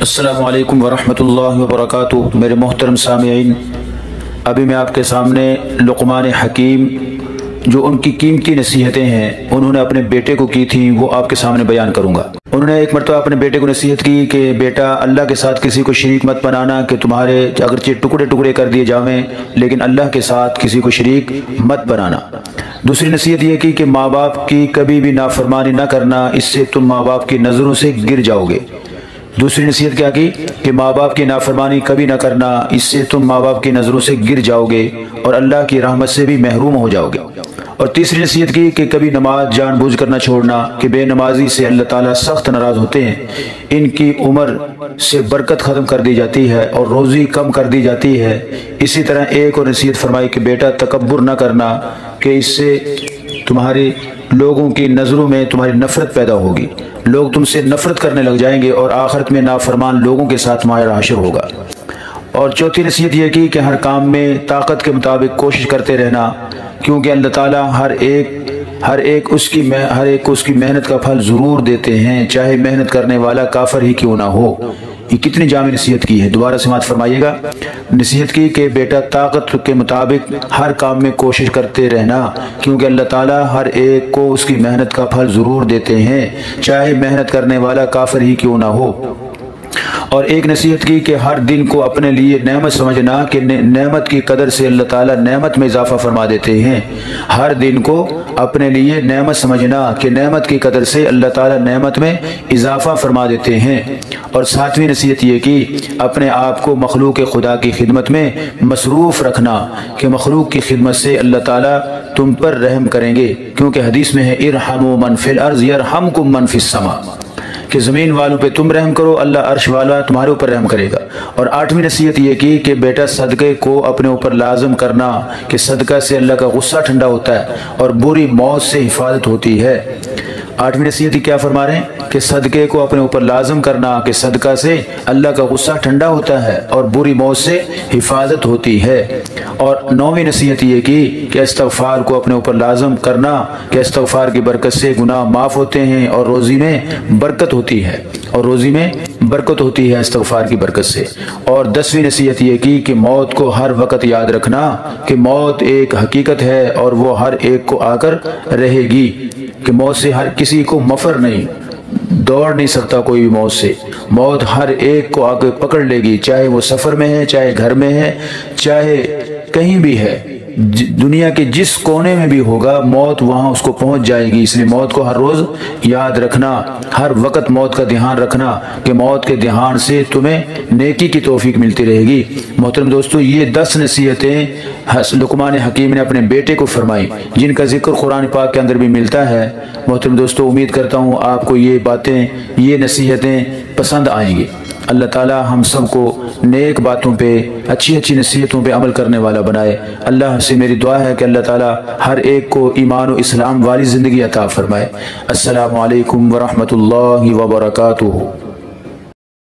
السلام علیکم ورحمۃ اللہ وبرکاتہ۔ میرے محترم سامعین، ابھی میں آپ کے سامنے لقمان حکیم جو ان کی قیمتی نصیحتیں ہیں انہوں نے اپنے بیٹے کو کی تھیں وہ آپ کے سامنے بیان کروں گا۔ انہوں نے ایک مرتبہ اپنے بیٹے کو نصیحت کی کہ بیٹا، اللہ کے ساتھ کسی کو شریک مت بنانا کہ تمہارے اگرچہ ٹکڑے ٹکڑے کر دیے جاویں لیکن اللہ کے ساتھ کسی کو شریک مت بنانا۔ دوسری نصیحت یہ کی کہ ماں باپ کی کبھی بھی نافرمانی نہ کرنا، اس سے تم ماں باپ کی نظروں سے گر جاؤ گے۔ دوسری نصیحت کیا کی کہ ماں باپ کی نافرمانی کبھی نہ کرنا، اس سے تم ماں باپ کی نظروں سے گر جاؤ گے اور اللہ کی رحمت سے بھی محروم ہو جاؤ گے۔ اور تیسری نصیحت کی کہ کبھی نماز جان بوجھ کر نہ چھوڑنا کہ بے نمازی سے اللہ تعالیٰ سخت ناراض ہوتے ہیں، ان کی عمر سے برکت ختم کر دی جاتی ہے اور روزی کم کر دی جاتی ہے۔ اسی طرح ایک اور نصیحت فرمائی کہ بیٹا تکبر نہ کرنا کہ اس سے تمہاری لوگوں کی نظروں میں تمہاری نفرت پیدا ہوگی، لوگ تم سے نفرت کرنے لگ جائیں گے اور آخرت میں نافرمان لوگوں کے ساتھ تمہارا حشر ہوگا۔ اور چوتھی نصیحت یہ کی کہ ہر کام میں طاقت کے مطابق کوشش کرتے رہنا، کیونکہ اللہ تعالیٰ ہر ایک کو اس کی محنت کا پھل ضرور دیتے ہیں، چاہے محنت کرنے والا کافر ہی کیوں نہ ہو۔ یہ کتنی جامع نصیحت کی ہے، دوبارہ سماعت فرمائیے گا۔ نصیحت کی کہ بیٹا طاقت کے مطابق ہر کام میں کوشش کرتے رہنا، کیونکہ اللہ تعالیٰ ہر ایک کو اس کی محنت کا پھل ضرور دیتے ہیں، چاہے محنت کرنے والا کافر ہی کیوں نہ ہو۔ اور ایک نصیحت کی کہ ہر دن کو اپنے لیے نعمت سمجھنا کہ نعمت کی قدر سے اللہ تعالیٰ نعمت میں اضافہ فرما دیتے ہیں۔ ہر دن کو اپنے لیے نعمت سمجھنا کہ نعمت کی قدر سے اللہ تعالیٰ نعمت میں اضافہ فرما دیتے ہیں۔ اور ساتویں نصیحت یہ کی اپنے آپ کو مخلوق خدا کی خدمت میں مصروف رکھنا کہ مخلوق کی خدمت سے اللہ تعالیٰ تم پر رحم کریں گے، کیونکہ حدیث میں ہے ارحموا من فی الارض یرحمکم من فی السماء، کہ زمین والوں پہ تم رحم کرو اللہ عرش والا تمہارے اوپر رحم کرے گا۔ اور آٹھویں نصیحت یہ کی کہ بیٹا صدقے کو اپنے اوپر لازم کرنا کہ صدقہ سے اللہ کا غصہ ٹھنڈا ہوتا ہے اور بری موت سے حفاظت ہوتی ہے۔ آٹھویں نصیحت کیا فرما رہے ہیں کہ صدقے کو اپنے اوپر لازم کرنا کہ صدقہ سے اللہ کا غصہ ٹھنڈا ہوتا ہے اور بری موت سے حفاظت ہوتی ہے۔ اور نویں نصیحت یہ کی کہ استغفار کو اپنے اوپر لازم کرنا کہ استغفار کی برکت سے گناہ معاف ہوتے ہیں اور روزی میں برکت ہوتی ہے، استغفار کی برکت سے۔ اور 10ویں نصیحت یہ کی کہ موت کو ہر وقت یاد رکھنا کہ موت ایک حقیقت ہے اور وہ ہر ایک کو آ کر رہے گی، کہ موت سے ہر کسی کو مفر نہیں، دوڑ نہیں سکتا کوئی بھی موت سے۔ موت ہر ایک کو آگے پکڑ لے گی، چاہے وہ سفر میں ہے، چاہے گھر میں ہے، چاہے کہیں بھی ہے، دنیا کے جس کونے میں بھی ہوگا موت وہاں اس کو پہنچ جائے گی۔ اس لیے موت کو ہر روز یاد رکھنا، ہر وقت موت کا دھیان رکھنا کہ موت کے دھیان سے تمہیں نیکی کی توفیق ملتی رہے گی۔ محترم دوستو، یہ 10 نصیحتیں لقمان حکیم نے اپنے بیٹے کو فرمائی، جن کا ذکر قرآن پاک کے اندر بھی ملتا ہے۔ محترم دوستو، امید کرتا ہوں آپ کو یہ باتیں، یہ نصیحتیں پسند آئیں گی۔ اللہ تعالی ہم سب کو نیک باتوں پہ، اچھی اچھی نصیحتوں پہ عمل کرنے والا بنائے۔ اللہ سے میری دعا ہے کہ اللہ تعالی ہر ایک کو ایمان و اسلام والی زندگی عطا فرمائے۔ السلام علیکم ورحمۃ اللہ وبرکاتہ۔